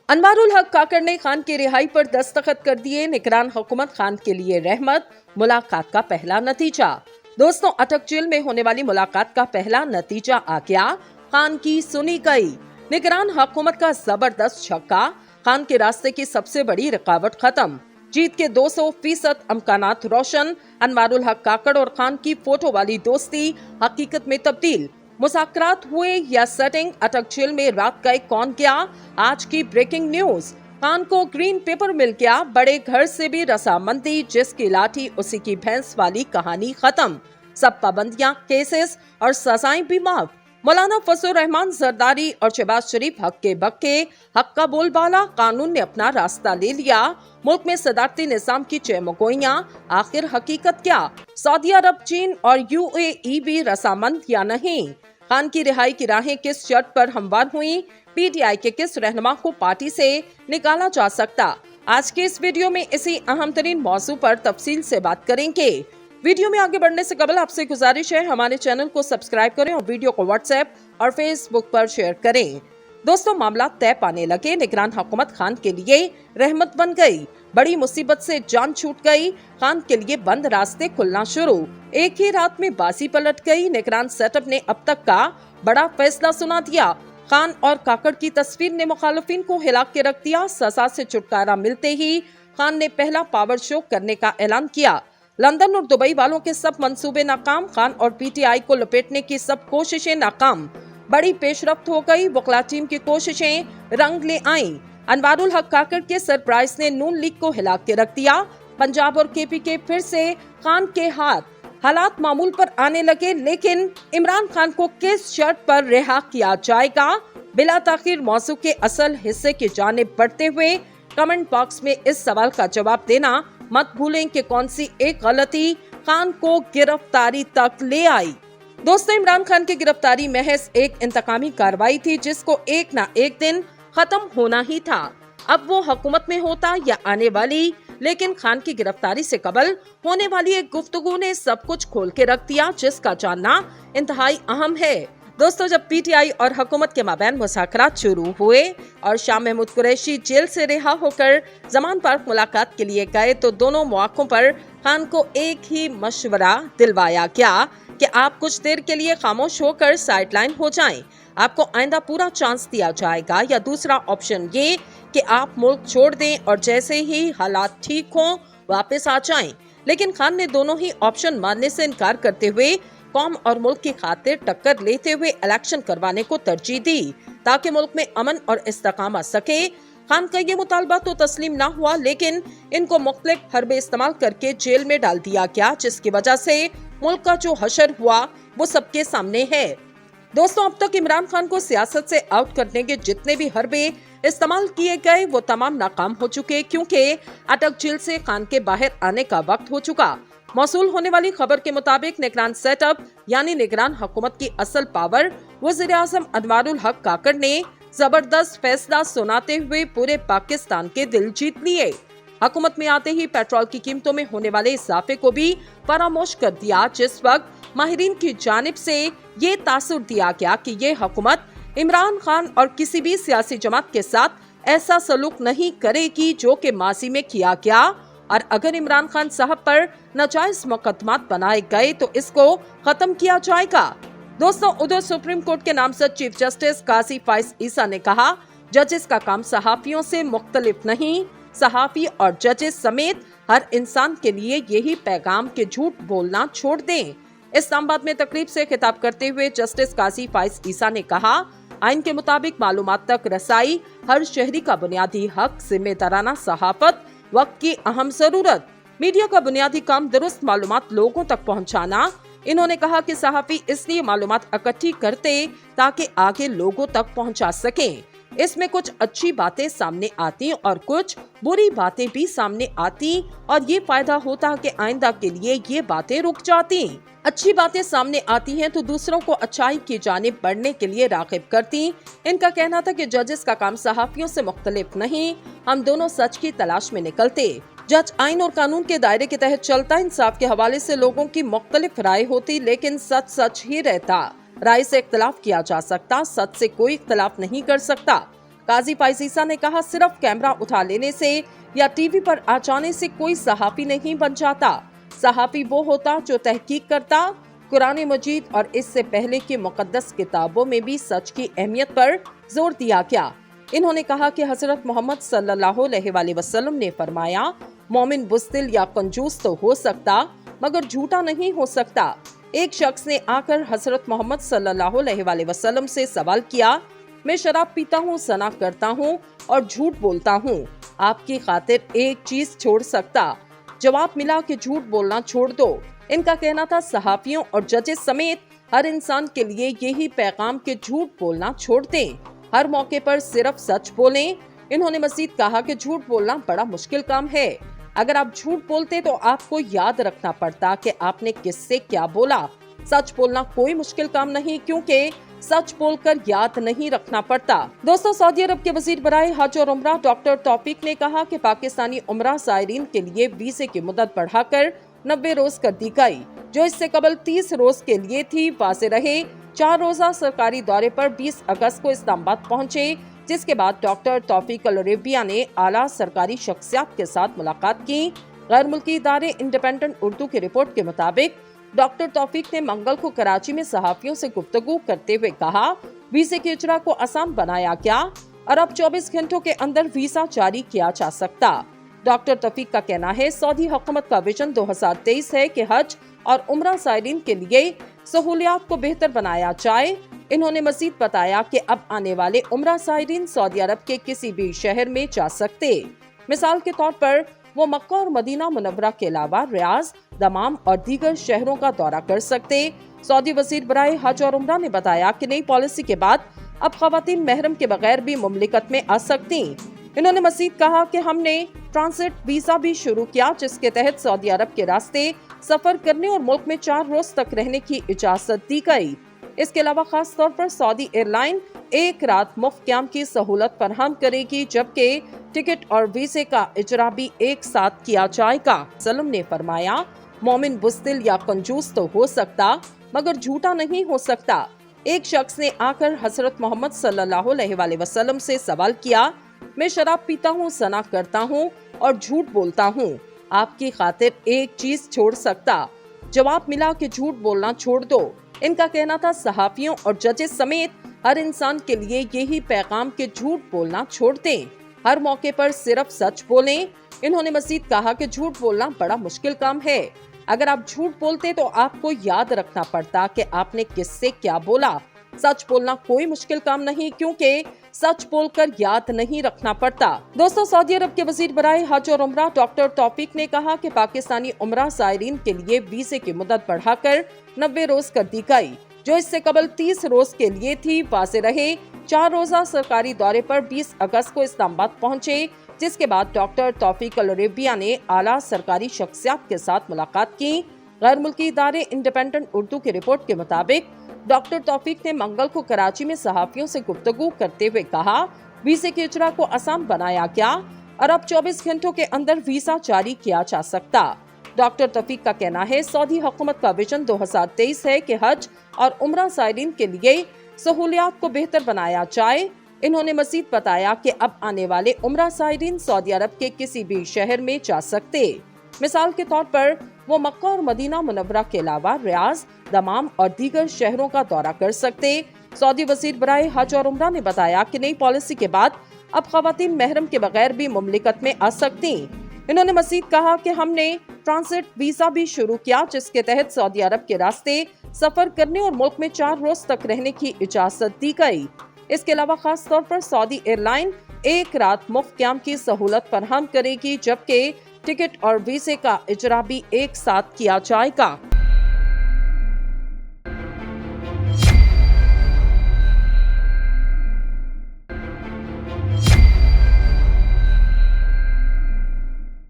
अनवारुल हक काकड़ ने खान की रिहाई पर दस्तखत कर दिए। निगरान हुकूमत खान के लिए रहमत, मुलाकात का पहला नतीजा। दोस्तों, अटक जेल में होने वाली मुलाकात का पहला नतीजा आ गया। खान की सुनी गई। निगरान हुकूमत का जबरदस्त छक्का, खान के रास्ते की सबसे बड़ी रुकावट खत्म। जीत के 200% अमकानात रोशन। अनवारुल हक काकड़ और खान की फोटो वाली दोस्ती हकीकत में तब्दील। मुज़ाकरात हुए या सेटिंग, अटक जेल में रात गए कौन गया? आज की ब्रेकिंग न्यूज। खान को ग्रीन पेपर मिल गया। बड़े घर से भी रसामंदी, जिसकी लाठी उसी की भैंस वाली कहानी खत्म। सब पाबंदियां, केसेस और सजाएं भी माफ। मौलाना फजलुर रहमान जरदारी और शहबाज शरीफ हक के बक्के। हक का बोलबाला, कानून ने अपना रास्ता ले लिया। मुल्क में सदारती निजाम की चहमगोइयां, आखिर हकीकत क्या? सऊदी अरब, चीन और UAE भी रसामंद या नहीं? खान की रिहाई की राहें किस शर्त पर हमवार हुई? PTI के किस रहनुमा को पार्टी से निकाला जा सकता? आज के इस वीडियो में इसी अहम तरीन मौजू पर तफसील से बात करेंगे। वीडियो में आगे बढ़ने से कबल आपसे गुजारिश है, हमारे चैनल को सब्सक्राइब करें और वीडियो को व्हाट्सएप और फेसबुक पर शेयर करें। दोस्तों, मामला तय पाने लगे। निगरान हुकूमत खान के लिए रहमत बन गई। बड़ी मुसीबत से जान छूट गई। खान के लिए बंद रास्ते खुलना शुरू। एक ही रात में बाजी पलट गई। निगरान सेटअप ने अब तक का बड़ा फैसला सुना दिया। खान और काकड़ की तस्वीर ने मुखालिफिन को हिला के रख दिया। सजा से छुटकारा मिलते ही खान ने पहला पावर शो करने का ऐलान किया। लंदन और दुबई वालों के सब मंसूबे नाकाम। खान और PTI को लपेटने की सब कोशिशें नाकाम। बड़ी पेशरफ्त हो गई। वकला टीम की कोशिशें रंग ले आईं। अनवारुल हक काकड़ के सरप्राइज ने नून लीग को हिला के रख दिया। पंजाब और KPK फिर से खान के हाथ। हालात मामूल पर आने लगे, लेकिन इमरान खान को किस शर्त पर रिहा किया जाएगा? बिला ताखिर मौजू के असल हिस्से की जानिब बढ़ते हुए कमेंट बॉक्स में इस सवाल का जवाब देना मत भूलें कि कौन सी एक गलती खान को गिरफ्तारी तक ले आई। दोस्तों, इमरान खान की गिरफ्तारी महज एक इंतकामी कार्रवाई थी, जिसको एक ना एक दिन खत्म होना ही था। अब वो हुकूमत में होता या आने वाली, लेकिन खान की गिरफ्तारी से कबल होने वाली एक गुफ्तगू ने सब कुछ खोल के रख दिया, जिसका जानना इंतहाई अहम है। दोस्तों, जब PTI और हुकूमत के माबैन मुज़ाकरात शुरू हुए और शाह महमूद कुरैशी जेल से रिहा होकर जमान पार्क मुलाकात के लिए गए, तो दोनों मौकों पर खान को एक ही मशवरा दिलवाया गया कि आप कुछ देर के लिए खामोश होकर साइडलाइन हो जाएं। आपको आइंदा पूरा चांस दिया जाएगा, या दूसरा ऑप्शन ये कि आप मुल्क छोड़ दें और जैसे ही हालात ठीक हों वापस आ जाएं। लेकिन खान ने दोनों ही ऑप्शन मानने से इनकार करते हुए कौम और मुल्क की खातिर टक्कर लेते हुए इलेक्शन करवाने को तरजीह दी, ताकि मुल्क में अमन और इस्तेकाम आ सके। खान का ये मुतालबा तो तस्लीम ना हुआ, लेकिन इनको मुख्तलिफ हरबे इस्तेमाल करके जेल में डाल दिया गया, जिसकी वजह से मुल्क का जो हशर हुआ वो सबके सामने है। दोस्तों, अब तक इमरान खान को सियासत से आउट करने के जितने भी हरबे इस्तेमाल किए गए वो तमाम नाकाम हो चुके, क्योंकि अटक जेल से खान के बाहर आने का वक्त हो चुका। मौसूल होने वाली खबर के मुताबिक निगरान सेटअप यानी निगरान हुकूमत की असल पावर वज़ीर-ए-आज़म अनवारुल हक काकड़ ने जबरदस्त फैसला सुनाते हुए पूरे पाकिस्तान के दिल जीत लिए। हुकूमत में आते ही पेट्रोल की कीमतों में होने वाले इजाफे को भी फरामोश कर दिया, जिस वक्त माहिरीन की जानिब से ये तासुर दिया गया कि ये हुकूमत इमरान खान और किसी भी सियासी जमात के साथ ऐसा सलूक नहीं करेगी जो कि माजी में किया गया, और अगर इमरान खान साहब पर नाजायज मुकदमात बनाए गए तो इसको खत्म किया जाएगा। दोस्तों, उधर सुप्रीम कोर्ट के नामजद चीफ जस्टिस काजी फाइज ईसा ने कहा, जजेस का काम सहाफियों से मुख्तलिफ नहीं। सहाफी और जजेस समेत हर इंसान के लिए यही पैगाम के झूठ बोलना छोड़ दें। इस्लामाबाद में तकरीब से खिताब करते हुए जस्टिस काजी फाइज ईसा ने कहा, आइन के मुताबिक मालूमात तक रसाई हर शहरी का बुनियादी हक, जिम्मेदाराना सहाफत वक्त की अहम जरूरत। मीडिया का बुनियादी काम दुरुस्त मालूमात लोगों तक पहुंचाना। इन्होंने कहा कि सहाफी इसलिए मालूमात इकट्ठी करते ताकि आगे लोगों तक पहुंचा सकें। इसमें कुछ अच्छी बातें सामने आती और कुछ बुरी बातें भी सामने आती, और ये फायदा होता कि आइंदा के लिए ये बातें रुक जाती। अच्छी बातें सामने आती हैं तो दूसरों को अच्छाई की जानिब बढ़ने के लिए राग़िब करती। इनका कहना था कि जजेस का काम सहाफियों से मुख्तलिफ नहीं, हम दोनों सच की तलाश में निकलते। जज आइन और कानून के दायरे के तहत चलता। इंसाफ के हवाले से लोगों की मुख्तलिफ राय होती, लेकिन सच सच ही रहता। राय से इख्तलाफ किया जा सकता, सच से कोई इख्तलाफ नहीं कर सकता। काजी पाइसीसा ने कहा, सिर्फ कैमरा उठा लेने से या टीवी पर आ जाने से कोई सहाफी नहीं बन जाता। सहाफी वो होता जो तहकीक करता। कुरान मजीद और इससे पहले की मुकद्दस किताबों में भी सच की अहमियत पर जोर दिया गया। इन्होंने कहा कि हजरत मोहम्मद सल्लल्लाहु अलैहि वसल्लम ने फरमाया, मोमिन बुज़दिल या कंजूस तो हो सकता मगर झूठा नहीं हो सकता। एक शख्स ने आकर हजरत मोहम्मद सल्लल्लाहु अलैहि वसल्लम से सवाल किया, मैं शराब पीता हूँ, सना करता हूँ और झूठ बोलता हूँ, आपकी खातिर एक चीज छोड़ सकता? जवाब मिला कि झूठ बोलना छोड़ दो। इनका कहना था, सहाफियों और जजेस समेत हर इंसान के लिए यही पैगाम कि झूठ बोलना छोड़ दें, हर मौके पर सिर्फ सच बोलें। इन्होंने मजीद कहा कि झूठ बोलना बड़ा मुश्किल काम है। अगर आप झूठ बोलते तो आपको याद रखना पड़ता कि आपने किससे क्या बोला। सच बोलना कोई मुश्किल काम नहीं, क्योंकि सच बोलकर याद नहीं रखना पड़ता। दोस्तों, सऊदी अरब के वजीर बराए हज और उम्रा डॉक्टर तौफीक ने कहा कि पाकिस्तानी उम्रा ज़ायरीन के लिए वीजे की मुद्दत बढ़ाकर 90 रोज कर दी गई, जो इससे कबल 30 रोज के लिए थी। वाज़ेह रहे, 4 रोजा सरकारी दौरे पर 20 अगस्त को इस्लामाबाद पहुंचे, जिसके बाद डॉक्टर तौफीक अल अरेबिया ने आला सरकारी शख्सियात के साथ मुलाकात की। गैर मुल्की इदारे इंडिपेंडेंट उर्दू की रिपोर्ट के मुताबिक डॉक्टर तौफीक ने मंगल को कराची में सहाफियों से गुफ्तगू करते हुए कहा, वीजे के इजरा को आसान बनाया गया और अब 24 घंटों के अंदर वीजा जारी किया जा सकता। डॉक्टर तौफीक का कहना है, सऊदी हुकूमत का विजन 2023 है कि हज और उम्रा ज़ायरीन के लिए सहूलियात को बेहतर बनाया जाए। इन्होंने मजीद बताया कि अब आने वाले उम्रा ज़ायरीन सऊदी अरब के किसी भी शहर में जा सकते। मिसाल के तौर पर वो मक्का और मदीना मुनव्वरा के अलावा रियाज, दमाम और दीगर शहरों का दौरा कर सकते। सऊदी वजीर बराए हज और उम्रा ने बताया कि नई पॉलिसी के बाद अब खवातीन महरम के बगैर भी मुमलिकत में आ सकती। इन्होंने मजीद कहा कि हमने ट्रांसिट वीजा भी शुरू किया, जिसके तहत सऊदी अरब के रास्ते सफर करने और मुल्क में 4 रोज तक रहने की इजाजत दी गई। इसके अलावा खास तौर पर सऊदी एयरलाइन एक रात मुफ्त क़याम की सहूलत फराहम करेगी, जबकि टिकट और वीजे का इजरा भी एक साथ किया जाएगा। सल्लम ने फरमाया, मोमिन बुज़दिल या कंजूस तो हो सकता मगर झूठा नहीं हो सकता। एक शख्स ने आकर हजरत मोहम्मद सल्लल्लाहु अलैहि वसल्लम से सवाल किया, मैं शराब पीता हूँ, सना करता हूँ और झूठ बोलता हूँ, आपकी खातिर एक चीज छोड़ सकता? जवाब मिला कि झूठ बोलना छोड़ दो। इनका कहना था, सहाफियों और जजेस समेत हर इंसान के लिए यही पैगाम कि झूठ बोलना छोड़ दें, हर मौके पर सिर्फ सच बोलें। इन्होंने मजीद कहा कि झूठ बोलना बड़ा मुश्किल काम है। अगर आप झूठ बोलते तो आपको याद रखना पड़ता कि आपने किससे क्या बोला। सच बोलना कोई मुश्किल काम नहीं, क्योंकि सच बोलकर याद नहीं रखना पड़ता। दोस्तों, सऊदी अरब के वजीर बराए हज और उम्रा डॉक्टर तौफीक ने कहा कि पाकिस्तानी उम्रा ज़ायरीन के लिए वीजे की मुद्दत बढ़ाकर 90 रोज कर दी गई, जो इससे कबल 30 रोज के लिए थी। वाज़ेह रहे, 4 रोजा सरकारी दौरे पर 20 अगस्त को इस्लामाबाद पहुंचे, जिसके बाद डॉक्टर तौफीक अल अरेबिया ने आला सरकारी शख्सियात के साथ मुलाकात की। गैर मुल्की इदारे इंडिपेंडेंट उर्दू की रिपोर्ट के मुताबिक डॉक्टर तौफीक ने मंगल को कराची में सहाफियों से गुफ्तगू करते हुए कहा, वीजे के इजरा को आसान बनाया गया और अब 24 घंटों के अंदर वीजा जारी किया जा सकता। डॉक्टर तौफीक का कहना है, सऊदी हुकूमत का विजन 2023 है कि हज और उम्रा ज़ायरीन के लिए सहूलियात को बेहतर बनाया जाए। इन्होंने मजीद बताया कि अब आने वाले उम्रा ज़ायरीन सऊदी अरब के किसी भी शहर में जा सकते। मिसाल के तौर पर वो मक्का और मदीना मुनव्वरा के अलावा रियाज, दमाम और दीगर शहरों का दौरा कर सकते। सऊदी वजीर बराए हज और उम्रा ने बताया कि नई पॉलिसी के बाद अब खवातीन महरम के बगैर भी मुमलिकत में आ सकती। इन्होंने मजीद कहा कि हमने ट्रांसिट वीजा भी शुरू किया, जिसके तहत सऊदी अरब के रास्ते सफर करने और मुल्क में 4 रोज तक रहने की इजाजत दी गई। इसके अलावा खास तौर पर सऊदी एयरलाइन एक रात मुफ्त क़याम की सहूलत फराहम करेगी, जबकि टिकट और वीजे का इजरा भी एक साथ किया जाएगा।